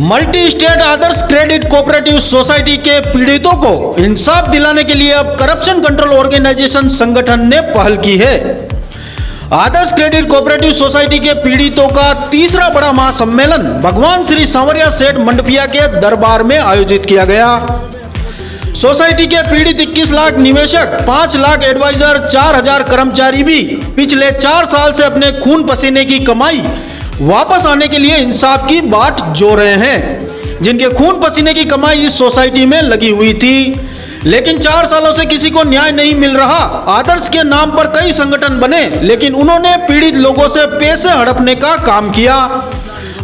Multi state आदर्श credit cooperative society के पीड़ितों को इंसाफ दिलाने के लिए अब करप्शन कंट्रोल ऑर्गेनाइजेशन संगठन ने पहल की है। आदर्श क्रेडिट कोऑपरेटिव सोसाइटी के पीड़ितों का तीसरा बड़ा महासम्मेलन भगवान श्री सांवरिया सेठ मंडपिया के दरबार में आयोजित किया गया। सोसाइटी के पीड़ित 21 लाख निवेशक, 5 लाख एडवाइजर, 4000 कर्मचारी भी पिछले 4 साल से अपने खून पसीने की कमाई वापस आने के लिए इंसाफ की बाट जो रहे हैं, जिनके खून पसीने की कमाई इस सोसाइटी में लगी हुई थी, लेकिन 4 सालों से किसी को न्याय नहीं मिल रहा। आदर्श के नाम पर कई संगठन बने, लेकिन उन्होंने पीड़ित लोगों से पैसे हड़पने का काम किया।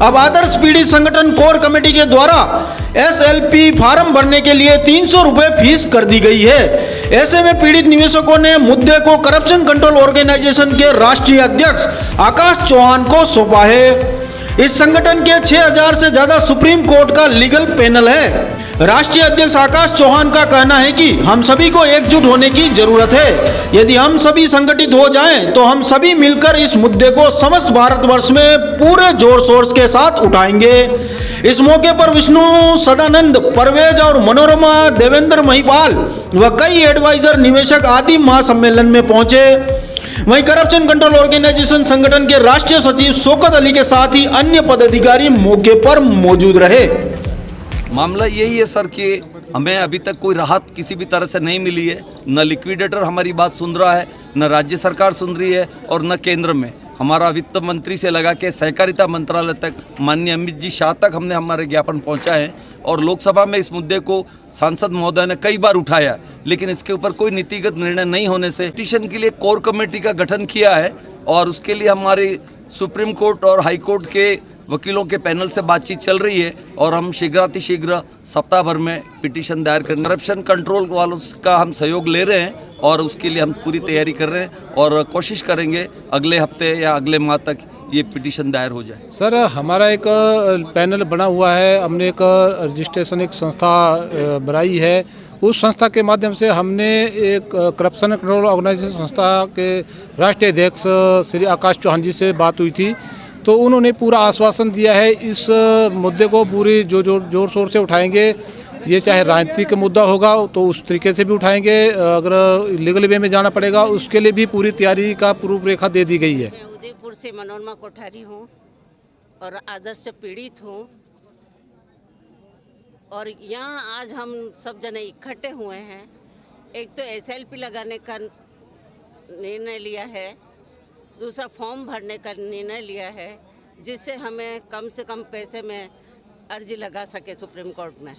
अब आदर्श पीड़ित संगठन कोर कमेटी के द्वारा SLP फार्म भरने के लिए 300 रुपए फीस कर दी गई है। ऐसे में पीड़ित निवेशकों ने मुद्दे को करप्शन कंट्रोल ऑर्गेनाइजेशन के राष्ट्रीय अध्यक्ष आकाश चौहान को सौंपा है। इस संगठन के 6000 से ज्यादा सुप्रीम कोर्ट का लीगल पैनल है। राष्ट्रीय अध्यक्ष आकाश चौहान का कहना है कि हम सभी को एकजुट होने की जरूरत है। यदि हम सभी संगठित हो जाएं, तो हम सभी मिलकर इस मुद्दे को समस्त भारतवर्ष में पूरे जोर शोर के साथ उठाएंगे। इस मौके पर विष्णु सदानंद, परवेज और मनोरमा देवेंद्र महिपाल व कई एडवाइजर, निवेशक आदि महासम्मेलन में पहुंचे। वहीं करप्शन कंट्रोल ऑर्गेनाइजेशन संगठन के राष्ट्रीय सचिव शौकत अली के साथ ही अन्य पदाधिकारी मौके पर मौजूद रहे। मामला यही है सर कि हमें अभी तक कोई राहत किसी भी तरह से नहीं मिली है। न लिक्विडेटर हमारी बात सुन रहा है, न राज्य सरकार सुन रही है और न केंद्र में। हमारा वित्त मंत्री से लगा के सहकारिता मंत्रालय तक, माननीय अमित जी शाह तक हमने हमारे ज्ञापन पहुंचाए और लोकसभा में इस मुद्दे को सांसद महोदय ने कई बार उठाया, लेकिन इसके ऊपर कोई नीतिगत निर्णय नहीं होने से पिटीशन के लिए कोर कमेटी का गठन किया है और उसके लिए हमारी सुप्रीम कोर्ट और हाई कोर्ट के वकीलों के पैनल से बातचीत चल रही है और हम शीघ्रातिशीघ्र सप्ताह भर में पिटीशन दायर करेंगे। करप्शन कंट्रोल वालों का हम सहयोग ले रहे हैं और उसके लिए हम पूरी तैयारी कर रहे हैं और कोशिश करेंगे अगले हफ्ते या अगले माह तक ये पिटीशन दायर हो जाए। सर, हमारा एक पैनल बना हुआ है। हमने एक रजिस्ट्रेशन एक संस्था बनाई है। उस संस्था के माध्यम से हमने एक करप्शन कंट्रोल ऑर्गेनाइजेशन संस्था के राष्ट्रीय अध्यक्ष श्री आकाश चौहान जी से बात हुई थी, तो उन्होंने पूरा आश्वासन दिया है इस मुद्दे को पूरी जोर शोर से उठाएंगे। ये चाहे राजनीतिक मुद्दा होगा तो उस तरीके से भी उठाएंगे, अगर लीगल वे में जाना पड़ेगा उसके लिए भी पूरी तैयारी का रूपरेखा दे दी गई है। मैं उदयपुर से मनोरमा कोठारी हूँ और आदर्श से पीड़ित हूँ और यहाँ आज हम सब जने इकट्ठे हुए हैं। एक तो SLP लगाने का निर्णय लिया है, दूसरा फॉर्म भरने का निर्णय लिया है, जिससे हमें कम से कम पैसे में अर्जी लगा सके सुप्रीम कोर्ट में।